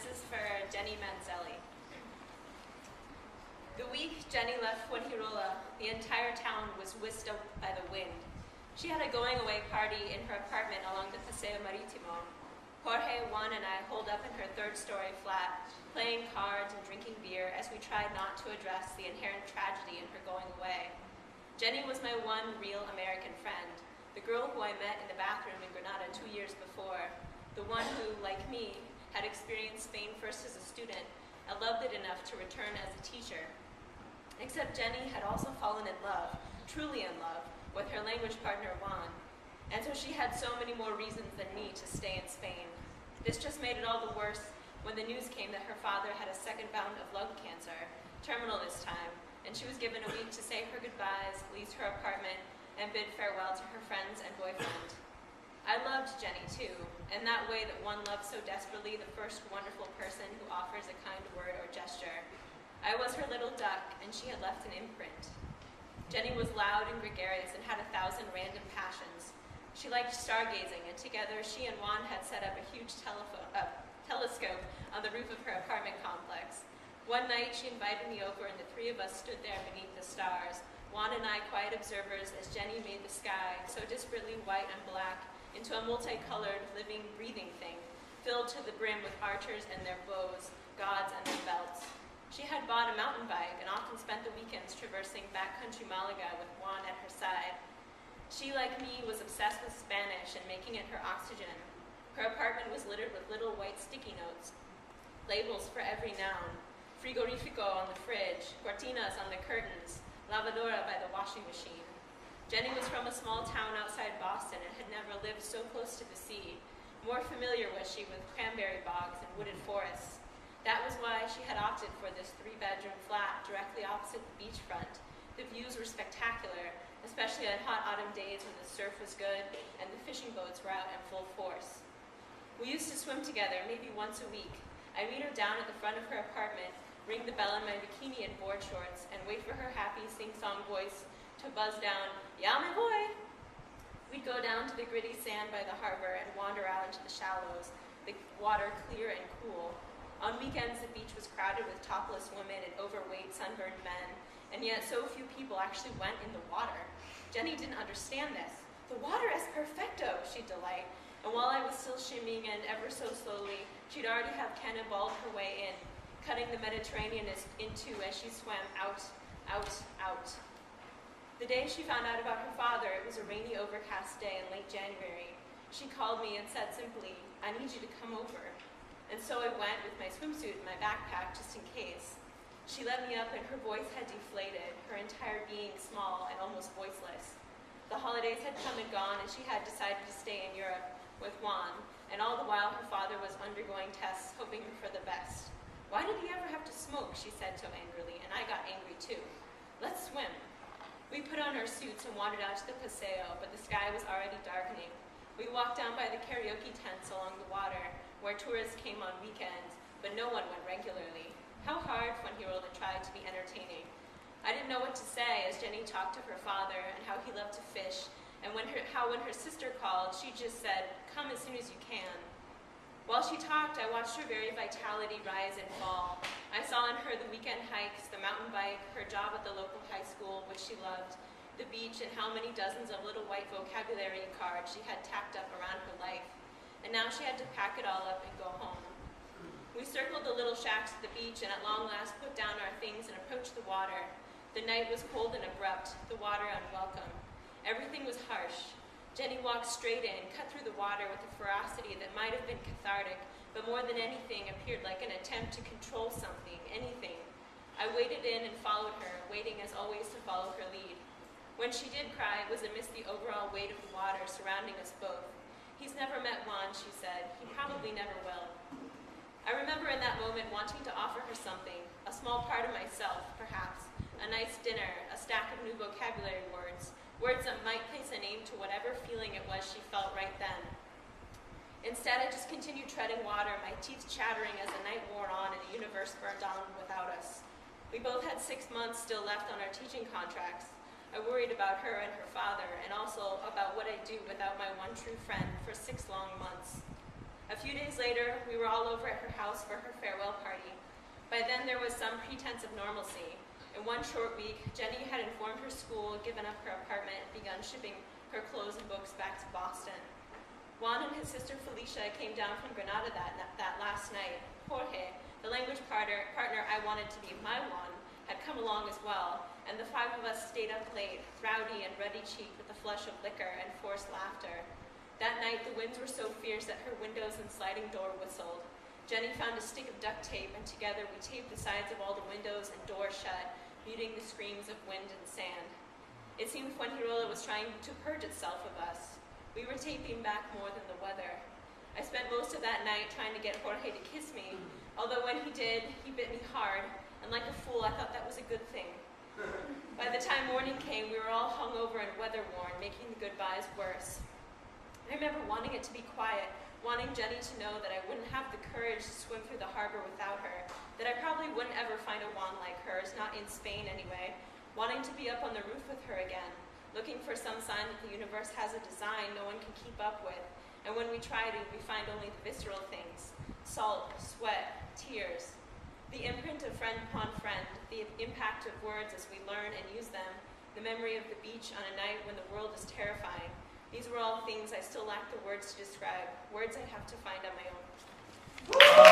this is for Jenny Manzelli. The week Jenny left Fuengirola, the entire town was whisked up by the wind. She had a going-away party in her apartment along the Paseo Maritimo. Jorge, Juan, and I holed up in her third-story flat, playing cards and drinking beer as we tried not to address the inherent tragedy in her going away. Jenny was my one real American friend, the girl who I met in the bathroom in Granada 2 years before, the one who, like me, had experienced Spain first as a student and loved it enough to return as a teacher. Except Jenny had also fallen in love, truly in love, with her language partner Juan, and so she had so many more reasons than me to stay in Spain. This just made it all the worse when the news came that her father had a second bout of lung cancer, terminal this time, and she was given a week to say her goodbyes, leave her apartment, and bid farewell to her friends and boyfriend. I loved Jenny too, in that way that one loves so desperately the first wonderful person who offers a kind word or gesture. I was her little duck, and she had left an imprint. Jenny was loud and gregarious and had 1,000 random passions. She liked stargazing, and together she and Juan had set up a huge telescope on the roof of her apartment complex. One night she invited me over, and the three of us stood there beneath the stars, Juan and I quiet observers as Jenny made the sky, so disparately white and black, into a multicolored, living, breathing thing, filled to the brim with archers and their bows, gods and their belts. She had bought a mountain bike and often spent the weekends traversing backcountry Malaga with Juan at her side. She, like me, was obsessed with Spanish and making it her oxygen. Her apartment was littered with little white sticky notes, labels for every noun, frigorifico on the fridge, cortinas on the curtains, lavadora by the washing machine. Jenny was from a small town outside Boston and had never lived so close to the sea. More familiar was she with cranberry bogs and wooded forests. That was why she had opted for this 3-bedroom flat directly opposite the beachfront. The views were spectacular, especially on hot autumn days when the surf was good and the fishing boats were out in full force. We used to swim together maybe once a week. I'd meet her down at the front of her apartment, ring the bell in my bikini and board shorts, and wait for her happy sing-song voice to buzz down, "Ya me voy!" We'd go down to the gritty sand by the harbor and wander out into the shallows, the water clear and cool. On weekends, the beach was crowded with topless women and overweight, sunburned men, and yet so few people actually went in the water. Jenny didn't understand this. "The water is perfecto," she'd delight, and while I was still shimmying and ever so slowly, she'd already have cannonballed her way in, cutting the Mediterranean in two as she swam out, out, out. The day she found out about her father, it was a rainy, overcast day in late January. She called me and said simply, "I need you to come over." And so I went with my swimsuit and my backpack just in case. She let me up and her voice had deflated, her entire being small and almost voiceless. The holidays had come and gone and she had decided to stay in Europe with Juan, and all the while her father was undergoing tests, hoping for the best. "Why did he ever have to smoke?" she said so angrily, and I got angry too. "Let's swim." We put on our suits and wandered out to the Paseo, but the sky was already darkening. We walked down by the karaoke tents along the water, where tourists came on weekends, but no one went regularly. How hard Fuengirola tried to be entertaining. I didn't know what to say as Jenny talked of her father and how he loved to fish, and when her sister called, she just said, "Come as soon as you can." While she talked, I watched her very vitality rise and fall. I saw in her the weekend hikes, the mountain bike, her job at the local high school, which she loved, the beach, and how many dozens of little white vocabulary cards she had tacked up around her life. And now she had to pack it all up and go home. We circled the little shacks at the beach and at long last put down our things and approached the water. The night was cold and abrupt, the water unwelcome. Everything was harsh. Jenny walked straight in, cut through the water with a ferocity that might have been cathartic, but more than anything appeared like an attempt to control something, anything. I waded in and followed her, waiting as always to follow her lead. When she did cry, it was amidst the overall weight of the water surrounding us both. "He's never met Juan," she said. "He probably never will." I remember in that moment wanting to offer her something, a small part of myself, perhaps, a nice dinner, a stack of new vocabulary words, words that might place a name to whatever feeling it was she felt right then. Instead, I just continued treading water, my teeth chattering as the night wore on and the universe burned on without us. We both had 6 months still left on our teaching contracts. I worried about her and her father, and also about what I'd do without my one true friend for 6 long months. A few days later, we were all over at her house for her farewell party. By then, there was some pretense of normalcy. In one short week, Jenny had informed her school, given up her apartment, and begun shipping her clothes and books back to Boston. Juan and his sister Felicia came down from Granada that last night. Jorge, the language partner I wanted to be my Juan, had come along as well, and the five of us stayed up late, rowdy and ruddy-cheeked with the flush of liquor and forced laughter. That night, the winds were so fierce that her windows and sliding door whistled. Jenny found a stick of duct tape, and together we taped the sides of all the windows and doors shut, muting the screams of wind and sand. It seemed Fuengirola was trying to purge itself of us. We were taping back more than the weather. I spent most of that night trying to get Jorge to kiss me, although when he did, he bit me hard, and like a fool, I thought that was a good thing. By the time morning came, we were all hungover and weather-worn, making the goodbyes worse. I remember wanting it to be quiet, wanting Jenny to know that I wouldn't have the courage to swim through the harbor without her, that I probably wouldn't ever find a wand like hers, not in Spain anyway, wanting to be up on the roof with her again, looking for some sign that the universe has a design no one can keep up with, and when we try to, we find only the visceral things, salt, sweat, tears, the imprint of friend upon friend, the impact of words as we learn and use them, the memory of the beach on a night when the world is terrifying. These were all things I still lack the words to describe, words I'd have to find on my own.